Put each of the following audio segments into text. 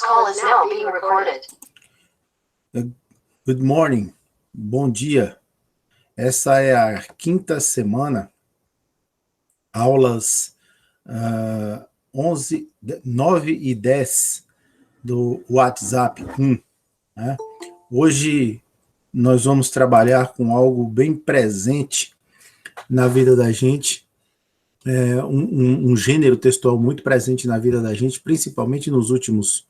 call is now being recorded. Good morning. Bom dia. Essa é a quinta semana, aulas 9 e 10 do WhatsApp 1. Né? Hoje nós vamos trabalhar com algo bem presente na vida da gente, um gênero textual muito presente na vida da gente, principalmente nos últimos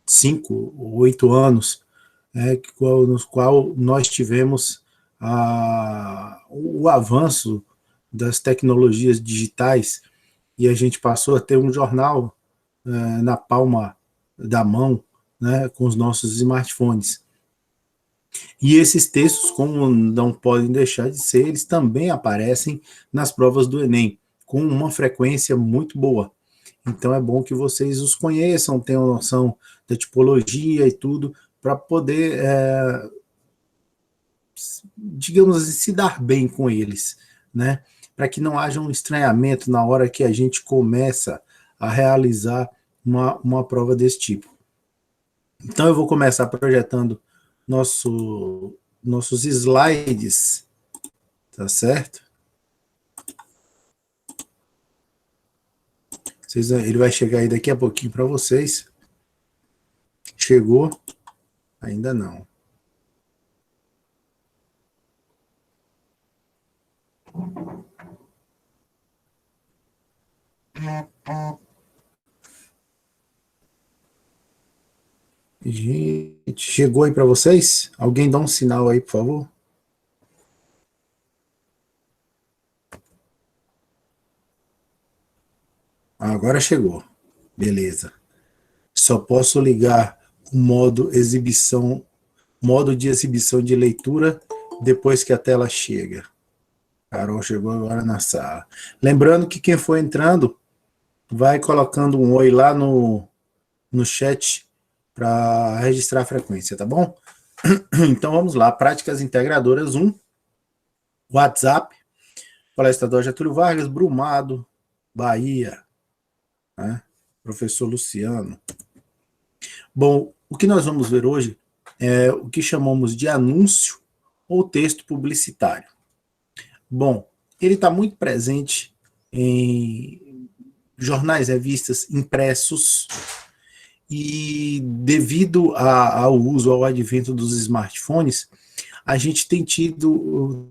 5 ou 8 anos, nos qual nós tivemos o avanço das tecnologias digitais e a gente passou a ter um jornal na palma da mão, né, com os nossos smartphones. E esses textos, como não podem deixar de ser, eles também aparecem nas provas do Enem, com uma frequência muito boa. Então é bom que vocês os conheçam, tenham noção da tipologia e tudo, para poder, digamos assim, se dar bem com eles, né? Para que não haja um estranhamento na hora que a gente começa a realizar uma prova desse tipo. Então eu vou começar projetando nossos slides, tá certo? Ele vai chegar aí daqui a pouquinho para vocês. Chegou? Ainda não. Gente, chegou aí para vocês? Alguém dá um sinal aí, por favor? Agora chegou. Beleza. Só posso ligar o modo de exibição de leitura depois que a tela chega. Carol chegou agora na sala. Lembrando que quem for entrando, vai colocando um oi lá no chat para registrar a frequência, tá bom? Então vamos lá, práticas integradoras 1, WhatsApp, Colégio Estadual Getúlio Vargas, Brumado, Bahia, né? Professor Luciano. Bom, o que nós vamos ver hoje é o que chamamos de anúncio ou texto publicitário. Bom, ele está muito presente em jornais, revistas, impressos, e devido ao uso, ao advento dos smartphones, a gente tem sido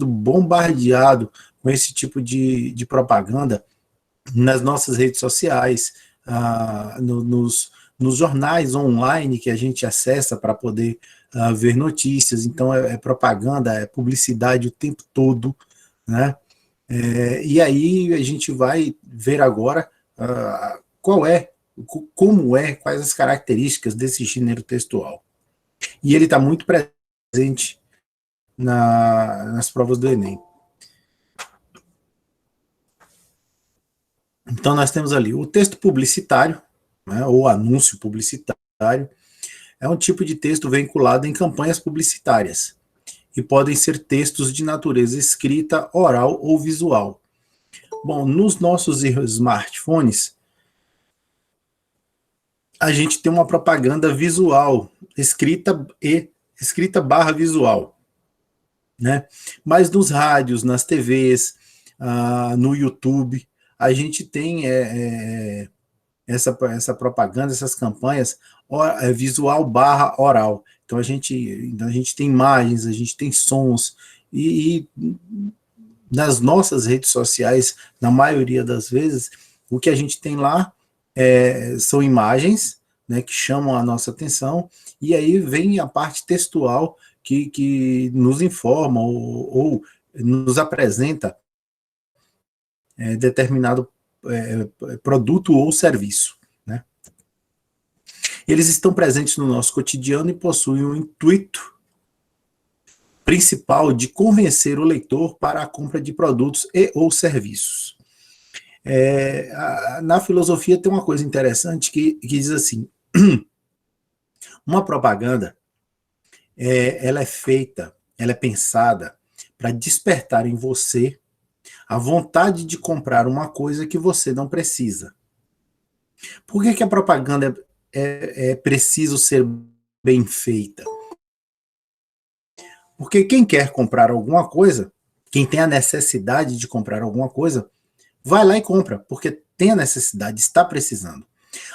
bombardeado com esse tipo de propaganda nas nossas redes sociais, nos jornais online que a gente acessa para poder ver notícias. Então é propaganda, é publicidade o tempo todo, né? E aí a gente vai ver agora quais as características desse gênero textual. E ele está muito presente nas provas do Enem. Então nós temos ali o texto publicitário, né, ou anúncio publicitário, é um tipo de texto vinculado em campanhas publicitárias, e podem ser textos de natureza escrita, oral ou visual. Bom, nos nossos smartphones, a gente tem uma propaganda visual, escrita barra visual, né? Mas nos rádios, nas TVs, no YouTube, a gente tem essa propaganda, essas campanhas visual barra oral. Então a gente tem imagens, a gente tem sons, e nas nossas redes sociais, na maioria das vezes, o que a gente tem lá são imagens, né, que chamam a nossa atenção, e aí vem a parte textual que nos informa ou nos apresenta determinado produto ou serviço, né? Eles estão presentes no nosso cotidiano e possuem um intuito principal de convencer o leitor para a compra de produtos e ou serviços. Na filosofia tem uma coisa interessante que diz assim: uma propaganda ela é pensada para despertar em você a vontade de comprar uma coisa que você não precisa. Por que a propaganda é preciso ser bem feita? Porque quem quer comprar alguma coisa, quem tem a necessidade de comprar alguma coisa, vai lá e compra, porque tem a necessidade, está precisando.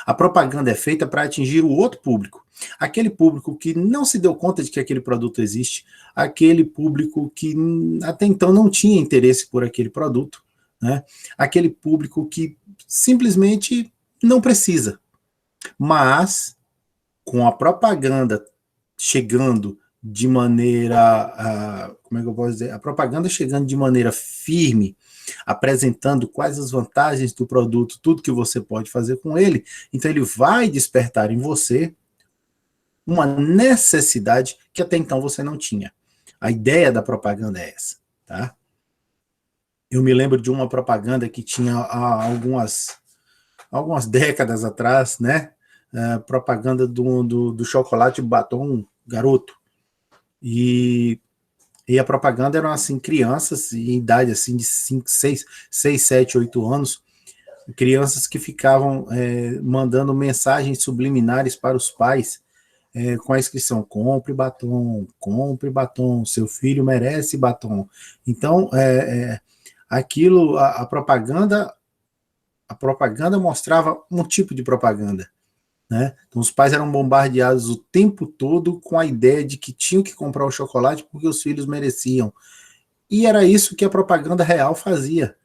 A propaganda é feita para atingir o outro público. Aquele público que não se deu conta de que aquele produto existe, aquele público que até então não tinha interesse por aquele produto, né? Aquele público que simplesmente não precisa. Mas, com a propaganda chegando de maneira, como é que eu posso dizer? A propaganda chegando de maneira firme, apresentando quais as vantagens do produto, tudo que você pode fazer com ele, então ele vai despertar em você uma necessidade que até então você não tinha. A ideia da propaganda é essa, tá? Eu me lembro de uma propaganda que tinha há algumas décadas atrás, né? Propaganda do chocolate batom garoto. E a propaganda eram assim, crianças em idade assim, de 5, 6, 7, 8 anos, crianças que ficavam mandando mensagens subliminares para os pais com a inscrição: compre batom, seu filho merece batom. Então, aquilo, a propaganda mostrava um tipo de propaganda. Né? Então, os pais eram bombardeados o tempo todo com a ideia de que tinham que comprar o chocolate porque os filhos mereciam. E era isso que a propaganda real fazia,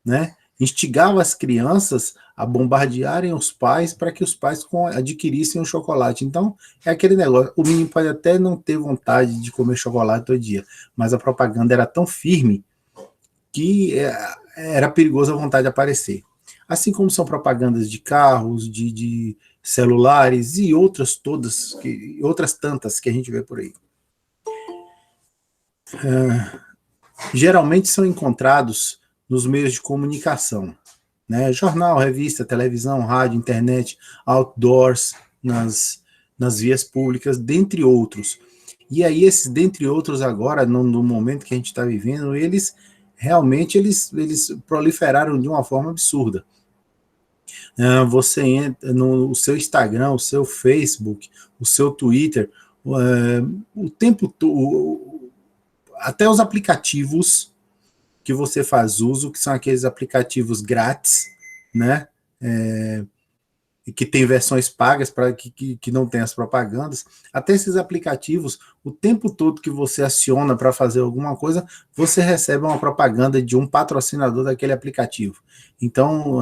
né? Instigava as crianças a bombardearem os pais para que os pais adquirissem o chocolate. Então, é aquele negócio, o menino pode até não ter vontade de comer chocolate todo dia, mas a propaganda era tão firme que era perigoso a vontade de aparecer. Assim como são propagandas de carros, de celulares e outras todas, outras tantas que a gente vê por aí. Geralmente são encontrados nos meios de comunicação, né? Jornal, revista, televisão, rádio, internet, outdoors, nas vias públicas, dentre outros. E aí esses, dentre outros, agora, no momento que a gente está vivendo, eles realmente eles proliferaram de uma forma absurda. Você entra no seu Instagram, o seu Facebook, o seu Twitter, o tempo todo, até os aplicativos que você faz uso, que são aqueles aplicativos grátis, né? Que tem versões pagas para que não tem as propagandas. Até esses aplicativos, o tempo todo que você aciona para fazer alguma coisa, você recebe uma propaganda de um patrocinador daquele aplicativo. Então,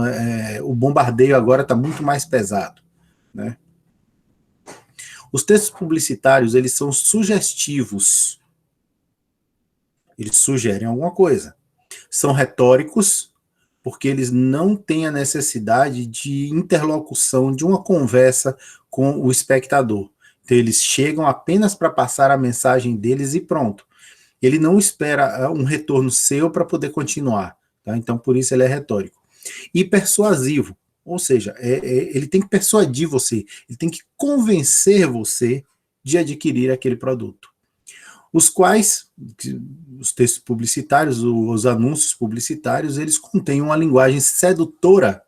o bombardeio agora está muito mais pesado, né? Os textos publicitários, eles são sugestivos. Eles sugerem alguma coisa. São retóricos, porque eles não têm a necessidade de interlocução, de uma conversa com o espectador. Então, eles chegam apenas para passar a mensagem deles e pronto. Ele não espera um retorno seu para poder continuar. Tá? Então, por isso ele é retórico. E persuasivo, ou seja, ele tem que persuadir você, ele tem que convencer você de adquirir aquele produto. Os quais, os textos publicitários, os anúncios publicitários, eles contêm uma linguagem sedutora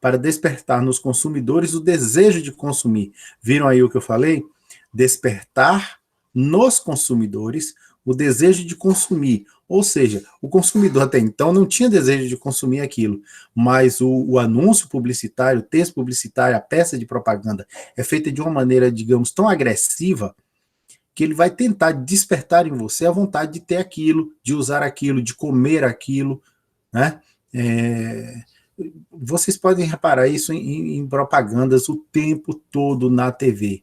para despertar nos consumidores o desejo de consumir. Viram aí o que eu falei? Despertar nos consumidores o desejo de consumir. Ou seja, o consumidor até então não tinha desejo de consumir aquilo, mas o anúncio publicitário, o texto publicitário, a peça de propaganda é feita de uma maneira, digamos, tão agressiva, que ele vai tentar despertar em você a vontade de ter aquilo, de usar aquilo, de comer aquilo, né? Vocês podem reparar isso em propagandas o tempo todo na TV,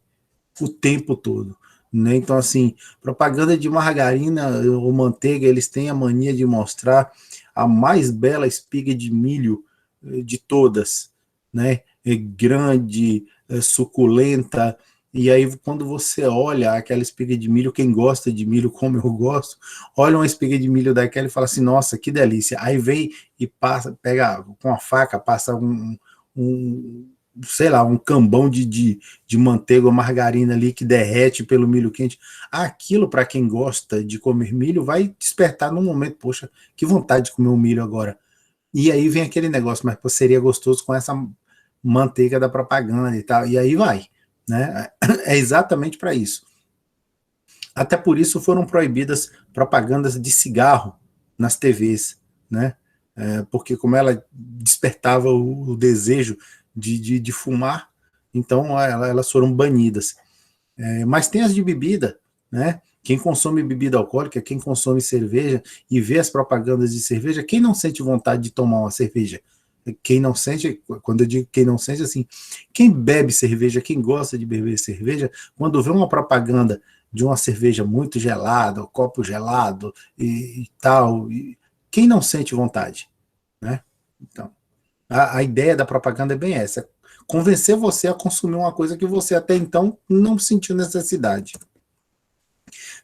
o tempo todo, né? Então, assim, propaganda de margarina ou manteiga, eles têm a mania de mostrar a mais bela espiga de milho de todas, né? Grande, suculenta. E aí, quando você olha aquela espiga de milho, quem gosta de milho, como eu gosto, olha uma espiga de milho daquela e fala assim, nossa, que delícia. Aí vem e passa, pega com a faca, passa sei lá, um cambão de manteiga ou margarina ali que derrete pelo milho quente. Aquilo, para quem gosta de comer milho, vai despertar num momento, poxa, que vontade de comer um milho agora. E aí vem aquele negócio, mas seria gostoso com essa manteiga da propaganda e tal, e aí vai, né? É exatamente para isso. Até por isso foram proibidas propagandas de cigarro nas TVs, né? Porque como ela despertava o desejo de fumar, então elas foram banidas. Mas tem as de bebida, né? Quem consome bebida alcoólica, quem consome cerveja e vê as propagandas de cerveja, quem não sente vontade de tomar uma cerveja? Quem não sente, quando eu digo quem não sente, assim, quem bebe cerveja, quem gosta de beber cerveja, quando vê uma propaganda de uma cerveja muito gelada, um copo gelado e tal, quem não sente vontade, né? Então, a ideia da propaganda é bem essa, convencer você a consumir uma coisa que você até então não sentiu necessidade.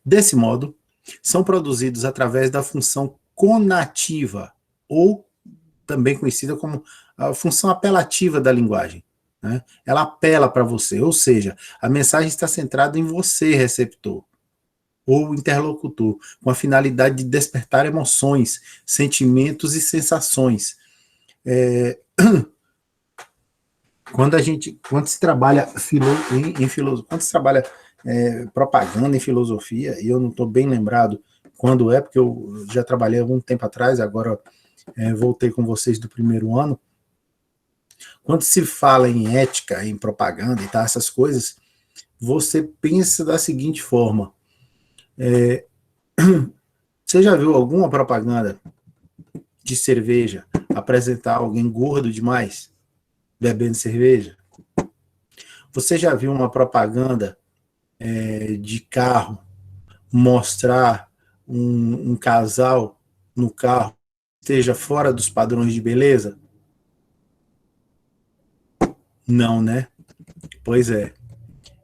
Desse modo, são produzidos através da função conativa, ou também conhecida como a função apelativa da linguagem, né? Ela apela para você, ou seja, a mensagem está centrada em você, receptor, ou interlocutor, com a finalidade de despertar emoções, sentimentos e sensações. Quando se trabalha quando se trabalha propaganda em filosofia, e eu não estou bem lembrado quando porque eu já trabalhei há algum tempo atrás, agora voltei com vocês do primeiro ano. Quando se fala em ética, em propaganda e tal, essas coisas, você pensa da seguinte forma: você já viu alguma propaganda de cerveja apresentar alguém gordo demais bebendo cerveja? Você já viu uma propaganda de carro mostrar um casal no carro que esteja fora dos padrões de beleza? Não, né? Pois é.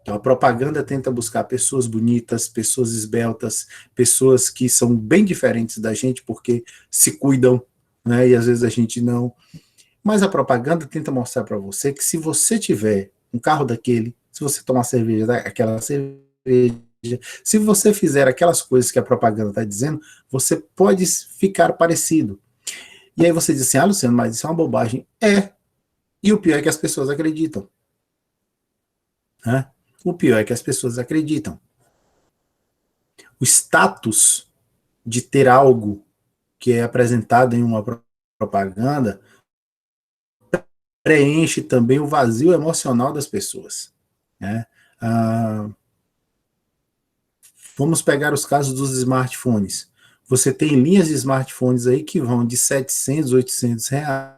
Então, a propaganda tenta buscar pessoas bonitas, pessoas esbeltas, pessoas que são bem diferentes da gente porque se cuidam, né? E às vezes a gente não. Mas a propaganda tenta mostrar para você que se você tiver um carro daquele, se você tomar cerveja daquela cerveja, se você fizer aquelas coisas que a propaganda está dizendo, você pode ficar parecido. E aí você diz assim, Luciano, mas isso é uma bobagem. E o pior é que as pessoas acreditam. Né? O pior é que as pessoas acreditam. O status de ter algo que é apresentado em uma propaganda preenche também o vazio emocional das pessoas. Né? Vamos pegar os casos dos smartphones. Você tem linhas de smartphones aí que vão de 700, 800 reais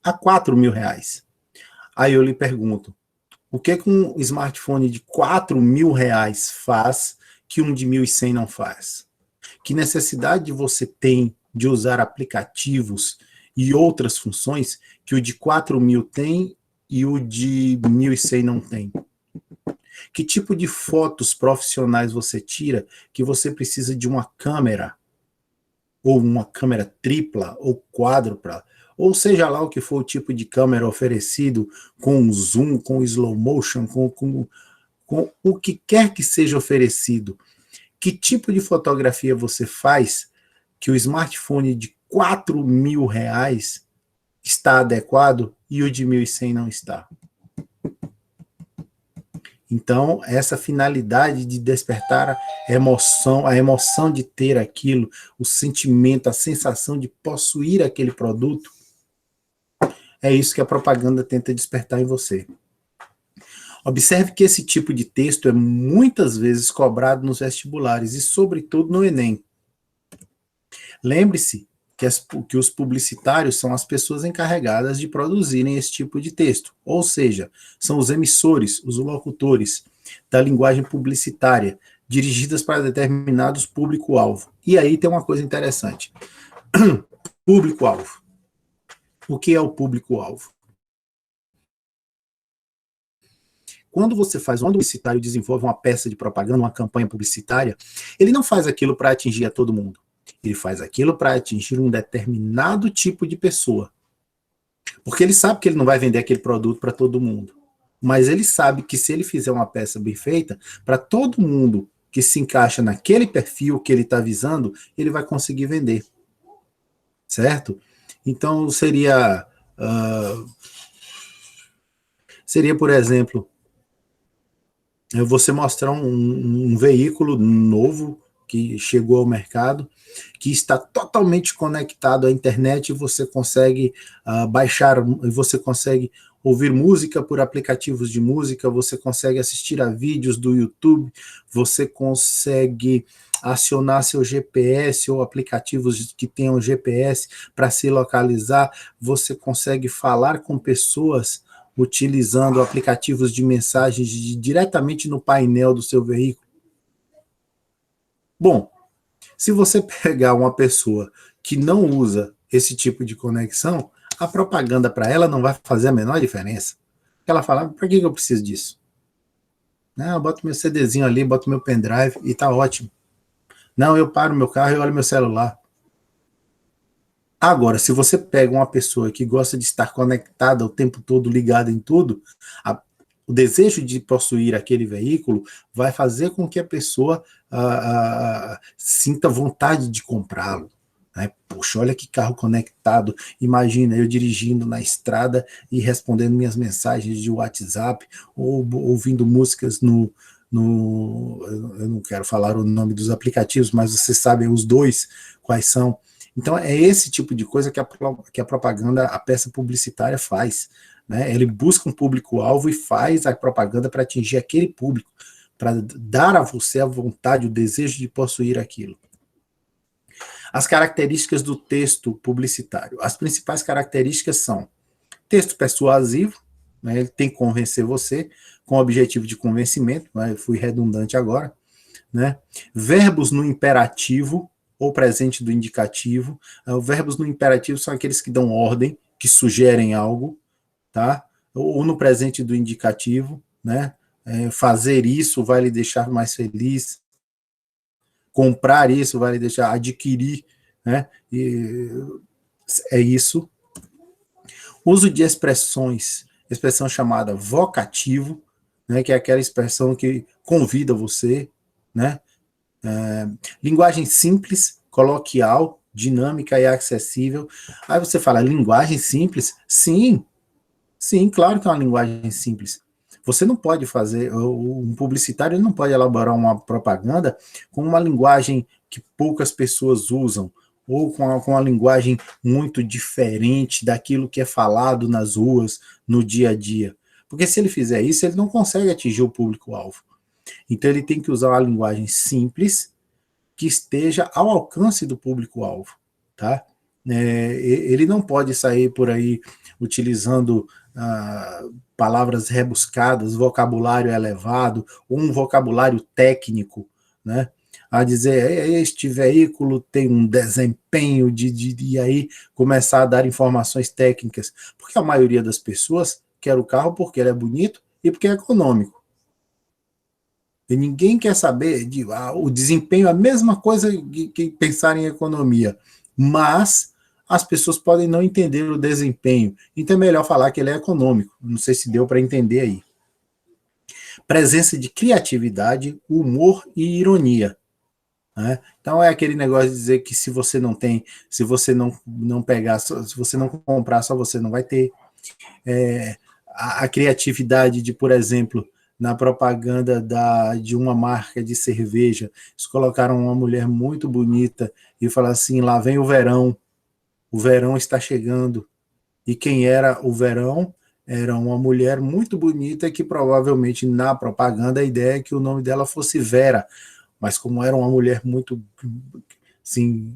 a 4 mil reais. Aí eu lhe pergunto, o que um smartphone de 4 mil reais faz que um de 1.100 não faz? Que necessidade você tem de usar aplicativos e outras funções que o de 4 mil tem e o de 1.100 não tem? Que tipo de fotos profissionais você tira que você precisa de uma câmera, ou uma câmera tripla, ou quádrupla, ou seja lá o que for o tipo de câmera oferecido, com zoom, com slow motion, com o que quer que seja oferecido. Que tipo de fotografia você faz que o smartphone de 4 mil reais está adequado e o de 1.100 não está? Então, essa finalidade de despertar a emoção de ter aquilo, o sentimento, a sensação de possuir aquele produto, é isso que a propaganda tenta despertar em você. Observe que esse tipo de texto é muitas vezes cobrado nos vestibulares e, sobretudo, no Enem. Lembre-se que os publicitários são as pessoas encarregadas de produzirem esse tipo de texto, ou seja, são os emissores, os locutores da linguagem publicitária, dirigidas para determinados público-alvo. E aí tem uma coisa interessante. Público-alvo. O que é o público-alvo? Quando você faz um publicitário desenvolve uma peça de propaganda, uma campanha publicitária, ele não faz aquilo para atingir a todo mundo. Ele faz aquilo para atingir um determinado tipo de pessoa. Porque ele sabe que ele não vai vender aquele produto para todo mundo. Mas ele sabe que se ele fizer uma peça bem feita, para todo mundo que se encaixa naquele perfil que ele está visando, ele vai conseguir vender. Certo? Então, seria, por exemplo, você mostrar um veículo novo que chegou ao mercado, que está totalmente conectado à internet, e você consegue baixar, você consegue ouvir música por aplicativos de música, você consegue assistir a vídeos do YouTube, você consegue acionar seu GPS ou aplicativos que tenham GPS para se localizar, você consegue falar com pessoas utilizando aplicativos de mensagens diretamente no painel do seu veículo. Bom, se você pegar uma pessoa que não usa esse tipo de conexão, a propaganda para ela não vai fazer a menor diferença. Ela fala, para que eu preciso disso? Não, eu boto meu CDzinho ali, boto meu pendrive e tá ótimo. Não, eu paro meu carro e olho meu celular. Agora, se você pega uma pessoa que gosta de estar conectada o tempo todo, ligada em tudo, o desejo de possuir aquele veículo vai fazer com que a pessoa sinta vontade de comprá-lo. Né? Poxa, olha que carro conectado. Imagina eu dirigindo na estrada e respondendo minhas mensagens de WhatsApp, ou ouvindo músicas eu não quero falar o nome dos aplicativos, mas vocês sabem os dois quais são. Então é esse tipo de coisa que a propaganda, a peça publicitária faz. Né? Ele busca um público-alvo e faz a propaganda para atingir aquele público, para dar a você a vontade, o desejo de possuir aquilo. As características do texto publicitário. As principais características são texto persuasivo, né? Ele tem que convencer você, com o objetivo de convencimento, né? Eu fui redundante agora, né? Verbos no imperativo, ou presente do indicativo. Os verbos no imperativo são aqueles que dão ordem, que sugerem algo, tá? Ou no presente do indicativo, né? Fazer isso vai lhe deixar mais feliz, comprar isso vai lhe deixar, adquirir, né? É isso. Uso de expressão chamada vocativo, né? Que é aquela expressão que convida você, né? Linguagem simples, coloquial, dinâmica e acessível. Aí você fala, linguagem simples? Sim, claro que é uma linguagem simples. Você não pode fazer, um publicitário não pode elaborar uma propaganda com uma linguagem que poucas pessoas usam, ou com uma linguagem muito diferente daquilo que é falado nas ruas, no dia a dia. Porque se ele fizer isso, ele não consegue atingir o público-alvo. Então ele tem que usar uma linguagem simples, que esteja ao alcance do público-alvo, tá? Ele não pode sair por aí utilizando palavras rebuscadas, vocabulário elevado, ou um vocabulário técnico, né? A dizer, este veículo tem um desempenho e aí começar a dar informações técnicas, porque a maioria das pessoas quer o carro porque ele é bonito e porque é econômico. E ninguém quer saber o desempenho, a mesma coisa que pensar em economia, mas as pessoas podem não entender o desempenho, então é melhor falar que ele é econômico. Não sei se deu para entender aí. Presença de criatividade, humor e ironia. Né? Então é aquele negócio de dizer que se você não tem, se você não pegar, se você não comprar, só você não vai ter. A criatividade de, por exemplo, na propaganda de uma marca de cerveja, eles colocaram uma mulher muito bonita e falaram assim, lá vem o verão está chegando. E quem era o verão? Era uma mulher muito bonita que provavelmente na propaganda a ideia é que o nome dela fosse Vera, mas como era uma mulher muito assim,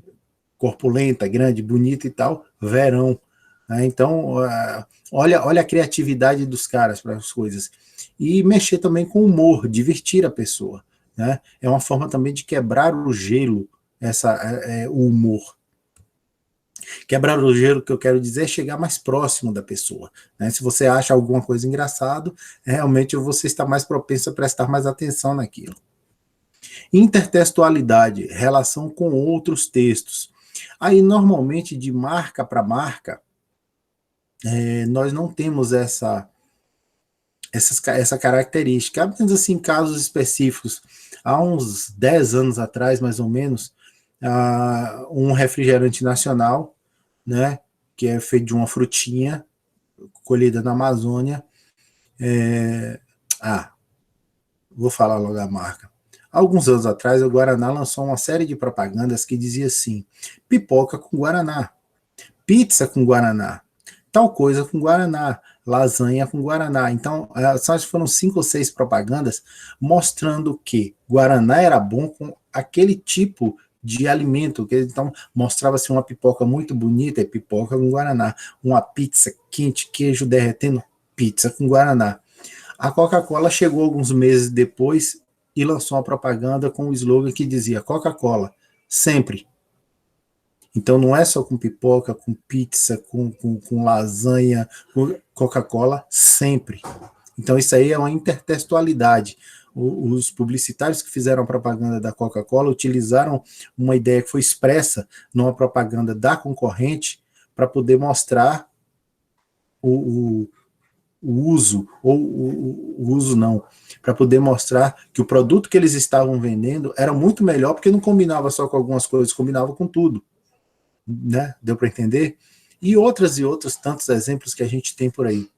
corpulenta, grande, bonita e tal, verão. Então, olha a criatividade dos caras para as coisas. E mexer também com o humor, divertir a pessoa. Né? É uma forma também de quebrar o gelo, o humor. Quebrar o gelo, que eu quero dizer, é chegar mais próximo da pessoa. Né? Se você acha alguma coisa engraçado, realmente você está mais propenso a prestar mais atenção naquilo. Intertextualidade, relação com outros textos. Aí, normalmente, de marca para marca, nós não temos essa característica. Apenas assim, em casos específicos. Há uns 10 anos atrás, mais ou menos, um refrigerante nacional, né, que é feito de uma frutinha colhida na Amazônia. Vou falar logo a marca. Alguns anos atrás, o Guaraná lançou uma série de propagandas que dizia assim: pipoca com Guaraná, pizza com Guaraná, tal coisa com Guaraná, lasanha com Guaraná. Então, acho que foram 5 ou 6 propagandas mostrando que Guaraná era bom com aquele tipo de alimento. Então, mostrava-se uma pipoca muito bonita, pipoca com Guaraná. Uma pizza quente, queijo derretendo, pizza com Guaraná. A Coca-Cola chegou alguns meses depois e lançou uma propaganda com um slogan que dizia: Coca-Cola, sempre. Então não é só com pipoca, com pizza, com lasanha, com Coca-Cola, sempre. Então isso aí é uma intertextualidade. Os publicitários que fizeram a propaganda da Coca-Cola utilizaram uma ideia que foi expressa numa propaganda da concorrente para poder mostrar o uso, ou o uso não, para poder mostrar que o produto que eles estavam vendendo era muito melhor, porque não combinava só com algumas coisas, combinava com tudo, né? Deu para entender? E outros tantos exemplos que a gente tem por aí.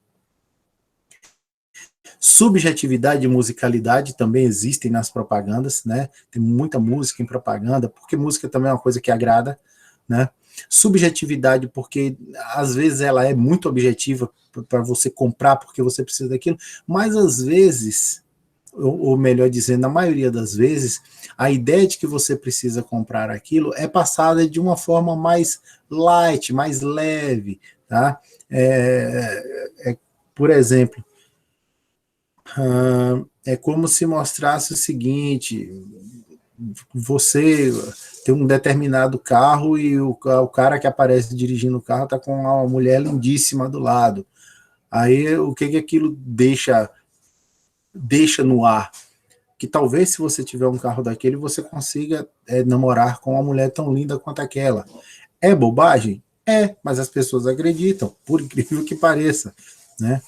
Subjetividade e musicalidade também existem nas propagandas, né? Tem muita música em propaganda, porque música também é uma coisa que agrada, né? Subjetividade, porque às vezes ela é muito objetiva para você comprar porque você precisa daquilo, mas às vezes, ou melhor dizendo, na maioria das vezes, a ideia de que você precisa comprar aquilo é passada de uma forma mais light, mais leve, tá? Por exemplo, é como se mostrasse o seguinte: você tem um determinado carro e o cara que aparece dirigindo o carro está com uma mulher lindíssima do lado. Aí o que aquilo deixa no ar? Que talvez, se você tiver um carro daquele, você consiga namorar com uma mulher tão linda quanto aquela. É bobagem? É, mas as pessoas acreditam, por incrível que pareça, né?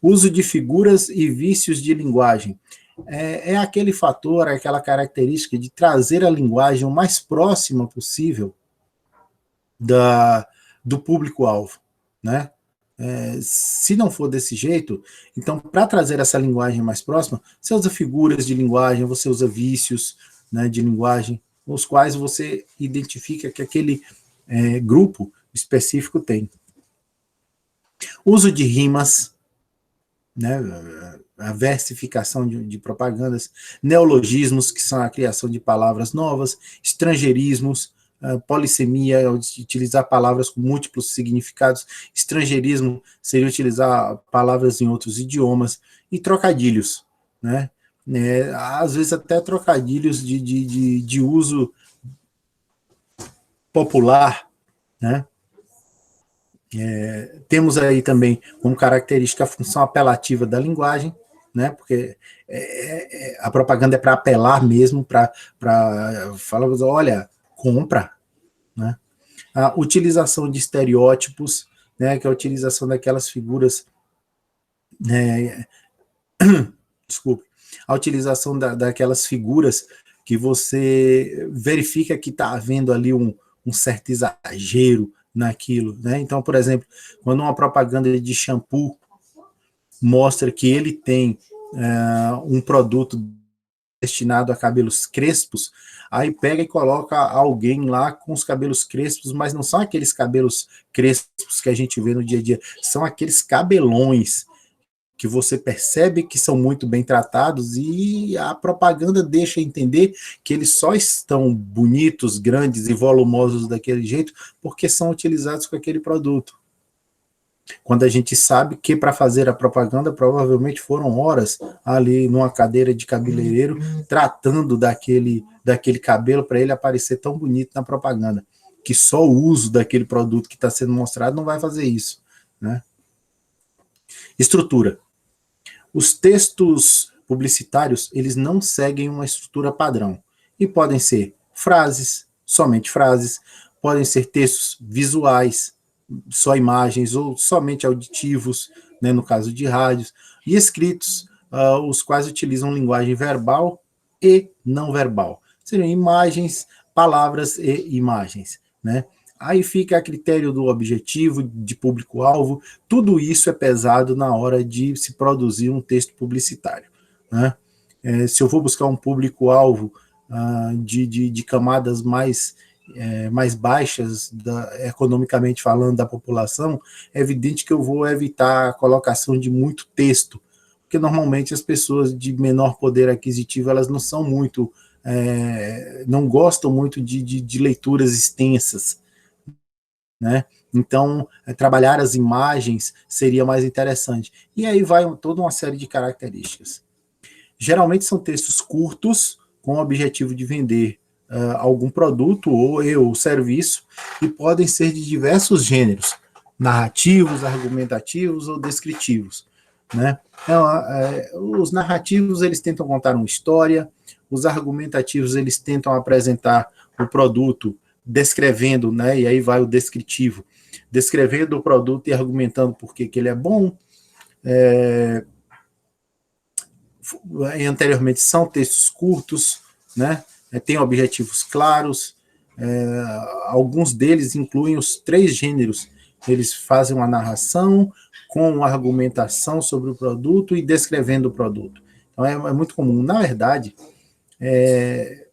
Uso de figuras e vícios de linguagem. É aquele fator, aquela característica de trazer a linguagem o mais próxima possível do público-alvo, né? Se não for desse jeito, então, para trazer essa linguagem mais próxima, você usa figuras de linguagem, você usa vícios, né, de linguagem, os quais você identifica que aquele grupo específico tem. Uso de rimas, né, a versificação de propagandas, neologismos, que são a criação de palavras novas, estrangeirismos, polissemia, utilizar palavras com múltiplos significados, estrangeirismo seria utilizar palavras em outros idiomas, e trocadilhos, né? Às vezes até trocadilhos de uso popular, né? Temos aí também como característica a função apelativa da linguagem, né? Porque a propaganda é para apelar mesmo, para falar, olha, compra, né? A utilização de estereótipos, né? Que é a utilização daquelas figuras, né? Desculpe, a utilização daquelas figuras que você verifica que está havendo ali um certo exagero naquilo, né? Então, por exemplo, quando uma propaganda de shampoo mostra que ele tem um produto destinado a cabelos crespos, aí pega e coloca alguém lá com os cabelos crespos, mas não são aqueles cabelos crespos que a gente vê no dia a dia, são aqueles cabelões que você percebe que são muito bem tratados, e a propaganda deixa entender que eles só estão bonitos, grandes e volumosos daquele jeito porque são utilizados com aquele produto. Quando a gente sabe que para fazer a propaganda provavelmente foram horas ali numa cadeira de cabeleireiro tratando daquele cabelo para ele aparecer tão bonito na propaganda, que só o uso daquele produto que está sendo mostrado não vai fazer isso, né? Estrutura. Os textos publicitários, eles não seguem uma estrutura padrão, e podem ser frases, somente frases, podem ser textos visuais, só imagens, ou somente auditivos, né, no caso de rádios, e escritos, os quais utilizam linguagem verbal e não verbal. Seriam imagens, palavras e imagens, né? Aí fica a critério do objetivo, de público-alvo, tudo isso é pesado na hora de se produzir um texto publicitário, né? Se eu vou buscar um público-alvo de camadas mais baixas, economicamente falando, da população, é evidente que eu vou evitar a colocação de muito texto, porque normalmente as pessoas de menor poder aquisitivo, elas não são muito, não gostam muito de leituras extensas, né? Então, trabalhar as imagens seria mais interessante. E aí vai toda uma série de características. Geralmente são textos curtos, com o objetivo de vender algum produto ou serviço, e podem ser de diversos gêneros, narrativos, argumentativos ou descritivos, né? Então, os narrativos, eles tentam contar uma história, os argumentativos, eles tentam apresentar o produto descrevendo, né? E aí vai o descritivo, descrevendo o produto e argumentando por que ele é bom. Anteriormente são textos curtos, né? Tem objetivos claros, alguns deles incluem os 3 gêneros, eles fazem uma narração com uma argumentação sobre o produto e descrevendo o produto. Então é muito comum. Na verdade, é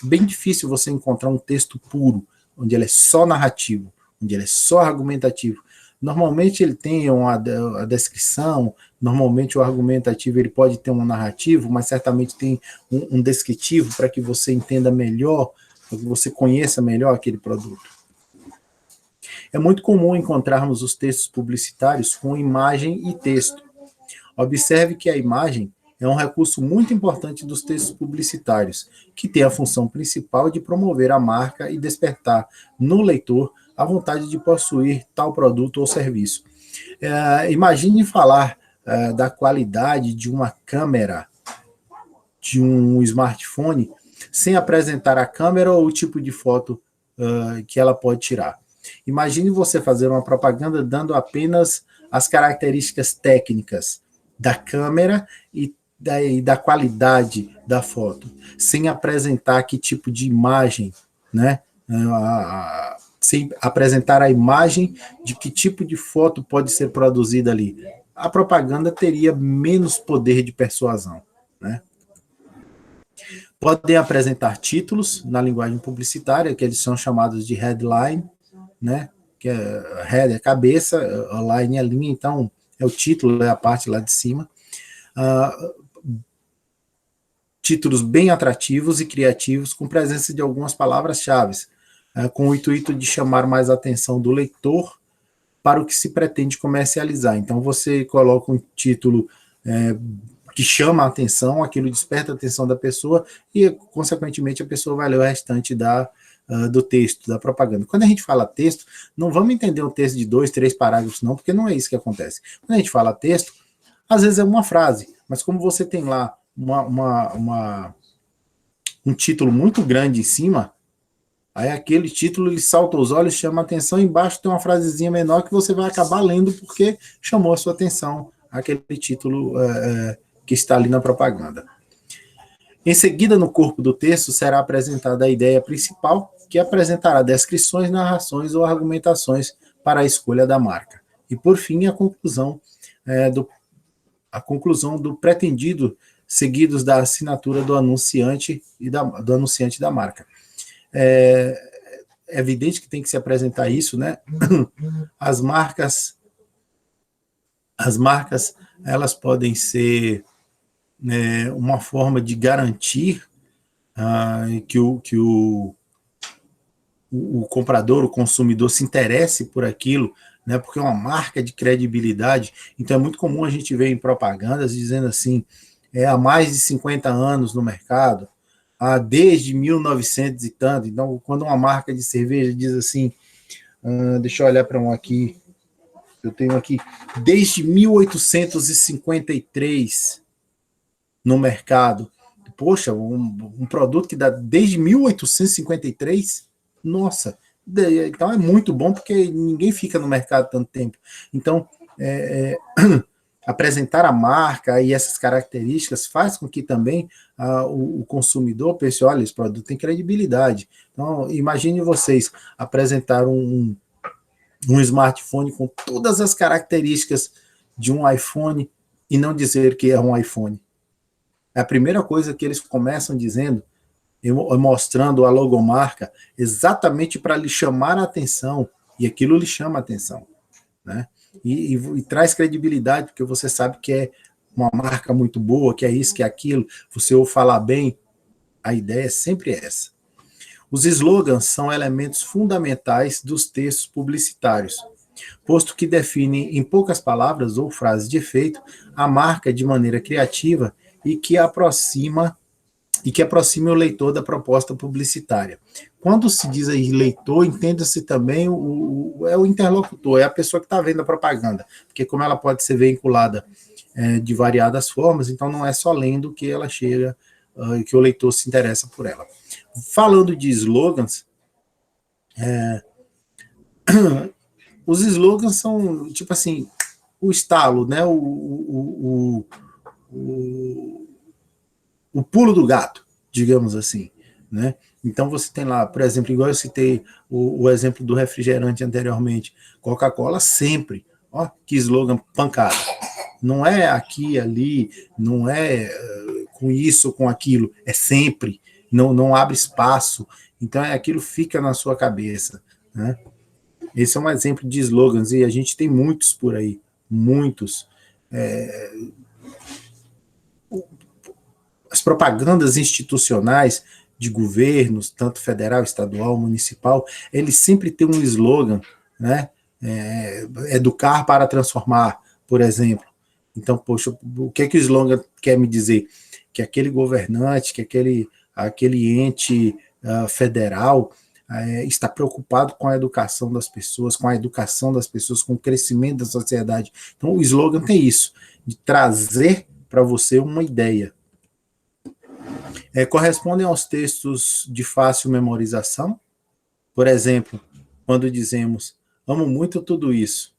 bem difícil você encontrar um texto puro, onde ele é só narrativo, onde ele é só argumentativo. Normalmente ele tem a descrição, normalmente o argumentativo ele pode ter um narrativo, mas certamente tem um descritivo para que você entenda melhor, para que você conheça melhor aquele produto. É muito comum encontrarmos os textos publicitários com imagem e texto. Observe que a imagem é um recurso muito importante dos textos publicitários, que tem a função principal de promover a marca e despertar no leitor a vontade de possuir tal produto ou serviço. Imagine falar da qualidade de uma câmera, de um smartphone, sem apresentar a câmera ou o tipo de foto que ela pode tirar. Imagine você fazer uma propaganda dando apenas as características técnicas da câmera e da qualidade da foto, sem apresentar que tipo de imagem, né? Sem apresentar a imagem de que tipo de foto pode ser produzida ali. A propaganda teria menos poder de persuasão, né? Podem apresentar títulos na linguagem publicitária, que eles são chamados de headline, né? Que head é cabeça, line é linha, então é o título, é a parte lá de cima. Títulos bem atrativos e criativos, com presença de algumas palavras-chave, com o intuito de chamar mais a atenção do leitor para o que se pretende comercializar. Então, você coloca um título que chama a atenção, aquilo desperta a atenção da pessoa e, consequentemente, a pessoa vai ler o restante do texto, da propaganda. Quando a gente fala texto, não vamos entender um texto de 2, 3 parágrafos, não, porque não é isso que acontece. Quando a gente fala texto, às vezes é uma frase, mas como você tem lá um título muito grande em cima, aí aquele título ele salta aos olhos, chama a atenção, embaixo tem uma frasezinha menor que você vai acabar lendo porque chamou a sua atenção aquele título que está ali na propaganda. Em seguida, no corpo do texto, será apresentada a ideia principal, que apresentará descrições, narrações ou argumentações para a escolha da marca. E, por fim, a conclusão do pretendido, seguidos da assinatura do anunciante do anunciante da marca. É evidente que tem que se apresentar isso, né? As marcas, elas podem ser uma forma de garantir que o comprador, o consumidor se interesse por aquilo, né? Porque é uma marca de credibilidade. Então é muito comum a gente ver em propagandas dizendo assim, há mais de 50 anos no mercado, desde 1900 e tanto. Então, quando uma marca de cerveja diz assim, deixa eu olhar para um aqui, eu tenho aqui, desde 1853 no mercado. Poxa, um produto que dá desde 1853, nossa, então é muito bom porque ninguém fica no mercado tanto tempo. Então, apresentar a marca e essas características faz com que também o consumidor pense, olha, esse produto tem credibilidade. Então, imagine vocês apresentar um smartphone com todas as características de um iPhone e não dizer que é um iPhone. É a primeira coisa que eles começam dizendo, mostrando a logomarca, exatamente para lhe chamar a atenção, e aquilo lhe chama a atenção, né? E traz credibilidade, porque você sabe que é uma marca muito boa, que é isso, que é aquilo, você ouve falar bem, a ideia é sempre essa. Os slogans são elementos fundamentais dos textos publicitários, posto que definem em poucas palavras ou frases de efeito a marca de maneira criativa e que aproxime o leitor da proposta publicitária. Quando se diz aí leitor, entenda-se também é o interlocutor, é a pessoa que está vendo a propaganda, porque como ela pode ser vinculada de variadas formas, então não é só lendo que ela chega, que o leitor se interessa por ela. Falando de slogans, os slogans são, tipo assim, o estalo, né, o pulo do gato, digamos assim, né? Então você tem lá, por exemplo, igual eu citei o exemplo do refrigerante anteriormente, Coca-Cola sempre, ó, que slogan pancada. Não é aqui, ali, não é com isso, com aquilo, é sempre, não abre espaço, então aquilo fica na sua cabeça, né? Esse é um exemplo de slogans, e a gente tem muitos por aí, muitos. As propagandas institucionais de governos, tanto federal, estadual, municipal, eles sempre têm um slogan, né? Educar para transformar, por exemplo. Então, poxa, o que é que o slogan quer me dizer? Que aquele governante, que aquele ente federal está preocupado com a educação das pessoas, com o crescimento da sociedade. Então, o slogan tem isso, de trazer para você uma ideia. Correspondem aos textos de fácil memorização. Por exemplo, quando dizemos, amo muito tudo isso,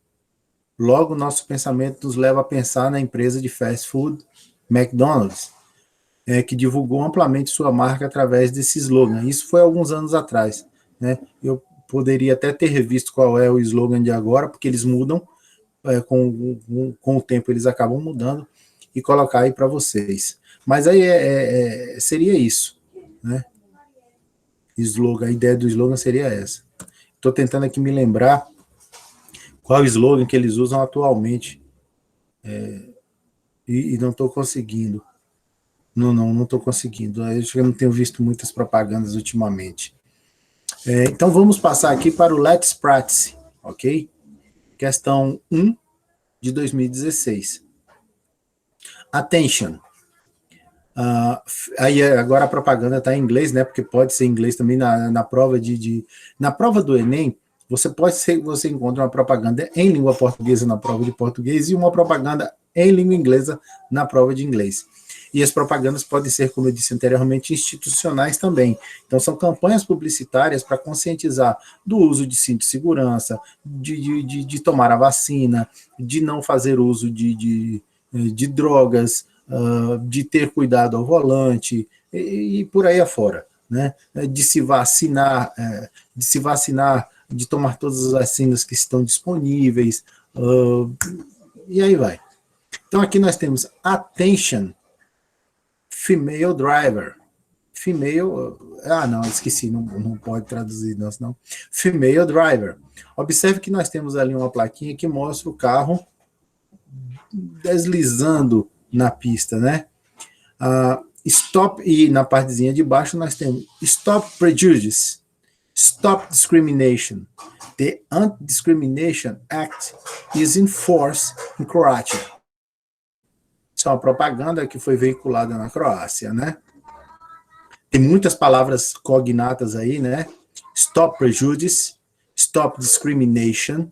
logo nosso pensamento nos leva a pensar na empresa de fast food McDonald's, que divulgou amplamente sua marca através desse slogan. Isso foi alguns anos atrás, né? Eu poderia até ter revisto qual é o slogan de agora, porque eles mudam, com o tempo eles acabam mudando, e colocar aí para vocês. Mas aí seria isso, né? Slogan, a ideia do slogan seria essa. Estou tentando aqui me lembrar qual o slogan que eles usam atualmente, e não estou conseguindo. Não estou conseguindo. Eu não tenho visto muitas propagandas ultimamente. Então vamos passar aqui para o Let's Practice, ok? Questão 1 de 2016. Attention. Aí agora a propaganda está em inglês, né? Porque pode ser em inglês também na prova na prova do Enem. Você encontra uma propaganda em língua portuguesa na prova de português e uma propaganda em língua inglesa na prova de inglês. E as propagandas podem ser, como eu disse anteriormente, institucionais também. Então, são campanhas publicitárias para conscientizar do uso de cinto de segurança, de tomar a vacina, de não fazer uso de drogas, de ter cuidado ao volante, e por aí afora, né? De se vacinar, de tomar todas as vacinas que estão disponíveis, e aí vai. Então, aqui nós temos attention, female driver. Female, não, esqueci, não pode traduzir, não. Female driver. Observe que nós temos ali uma plaquinha que mostra o carro deslizando na pista, né? Stop, e na partezinha de baixo nós temos Stop Prejudice, Stop Discrimination. The Anti-Discrimination Act is in force in Croatia. Isso é uma propaganda que foi veiculada na Croácia, né? Tem muitas palavras cognatas aí, né? Stop Prejudice, Stop Discrimination.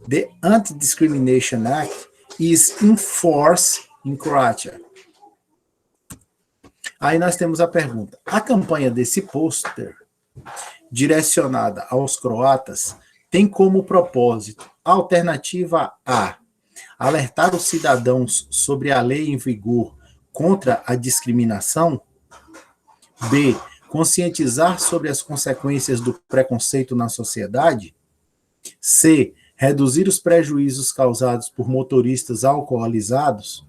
The Anti-Discrimination Act is in force in Croatia. Aí nós temos a pergunta. A campanha desse pôster, direcionada aos croatas, tem como propósito, alternativa A, alertar os cidadãos sobre a lei em vigor contra a discriminação. B, conscientizar sobre as consequências do preconceito na sociedade. C, reduzir os prejuízos causados por motoristas alcoolizados.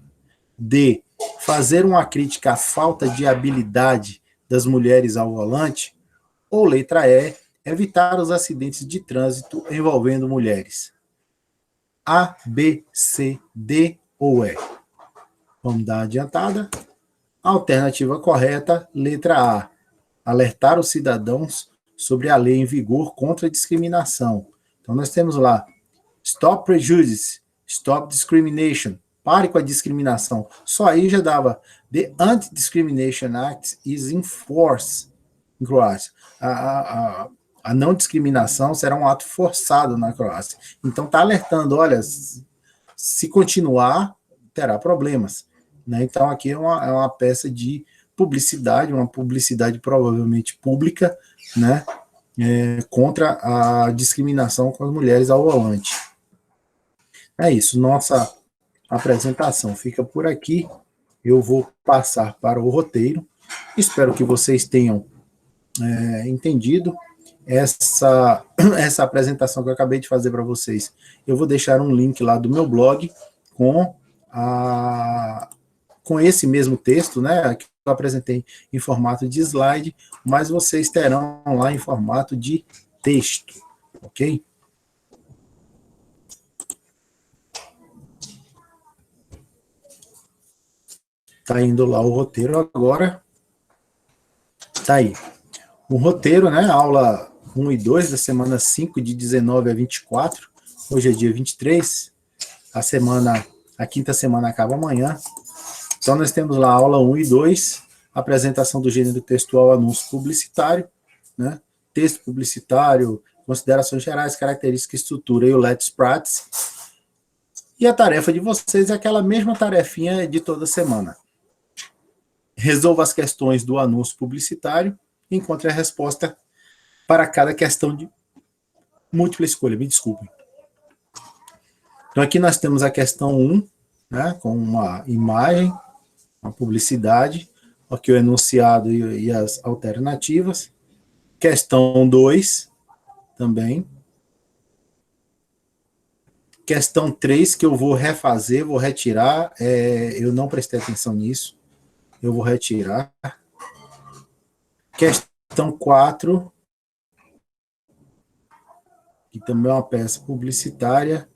D, fazer uma crítica à falta de habilidade das mulheres ao volante. Ou letra E, evitar os acidentes de trânsito envolvendo mulheres. A, B, C, D ou E? Vamos dar uma adiantada. Alternativa correta, letra A. Alertar os cidadãos sobre a lei em vigor contra a discriminação. Então, nós temos lá, Stop Prejudice, Stop Discrimination, pare com a discriminação. Só aí já dava, The Anti-Discrimination Act is in force em Croácia. A não discriminação será um ato forçado na Croácia. Então, está alertando, olha, se continuar, terá problemas. Né? Então, aqui é uma peça de publicidade, uma publicidade provavelmente pública, né? Contra a discriminação com as mulheres ao volante. É isso, nossa apresentação fica por aqui. Eu vou passar para o roteiro. Espero que vocês tenham entendido essa apresentação que eu acabei de fazer para vocês. Eu vou deixar um link lá do meu blog com esse mesmo texto, né, que eu apresentei em formato de slide, mas vocês terão lá em formato de texto, ok? Tá indo lá o roteiro agora. Tá aí. O roteiro, né, aula 1 e 2 da semana 5, de 19 a 24. Hoje é dia 23. A quinta semana acaba amanhã. Então, nós temos lá a aula 1 e 2, apresentação do gênero textual, anúncio publicitário, né? Texto publicitário, considerações gerais, característica, estrutura e o Let's Practice. E a tarefa de vocês é aquela mesma tarefinha de toda semana. Resolva as questões do anúncio publicitário e encontre a resposta para cada questão de múltipla escolha. Me desculpem. Então, aqui nós temos a questão 1, né, com uma imagem, uma publicidade, aqui o enunciado e as alternativas. Questão 2, também. Questão 3, que eu vou refazer, vou retirar, eu não prestei atenção nisso, eu vou retirar. Questão 4, que também é uma peça publicitária,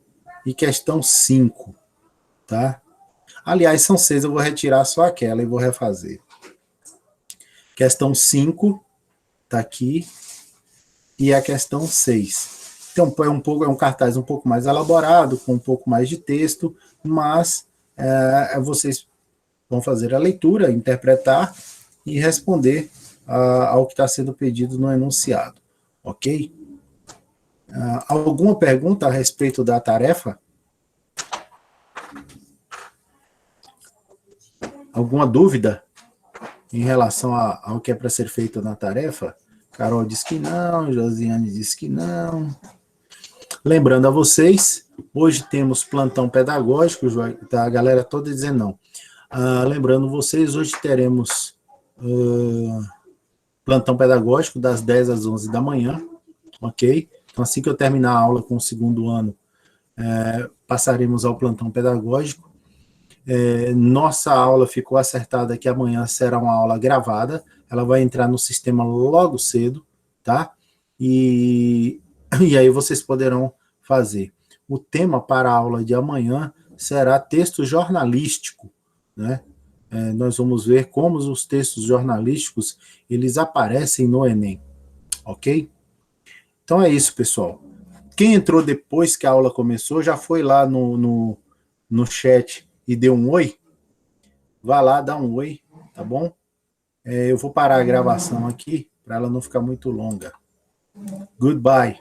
e questão 5, tá? Aliás, são 6, eu vou retirar só aquela e vou refazer. Questão 5, tá aqui, e a questão 6. Então, é um cartaz um pouco mais elaborado, com um pouco mais de texto, mas vocês vão fazer a leitura, interpretar e responder ao que está sendo pedido no enunciado, ok? Alguma pergunta a respeito da tarefa? Alguma dúvida em relação ao que é para ser feito na tarefa? Carol diz que não, Josiane diz que não. Lembrando a vocês, hoje temos plantão pedagógico, tá, a galera toda dizendo não. Lembrando vocês, hoje teremos plantão pedagógico das 10 às 11 da manhã, ok? Então, assim que eu terminar a aula com o segundo ano, passaremos ao plantão pedagógico. Nossa aula ficou acertada que amanhã será uma aula gravada, ela vai entrar no sistema logo cedo, tá? E aí vocês poderão fazer. O tema para a aula de amanhã será texto jornalístico, né? Nós vamos ver como os textos jornalísticos, eles aparecem no Enem, ok? Então é isso, pessoal. Quem entrou depois que a aula começou, já foi lá no chat e deu um oi, vá lá, dá um oi, tá bom? Eu vou parar a gravação aqui, para ela não ficar muito longa. Goodbye.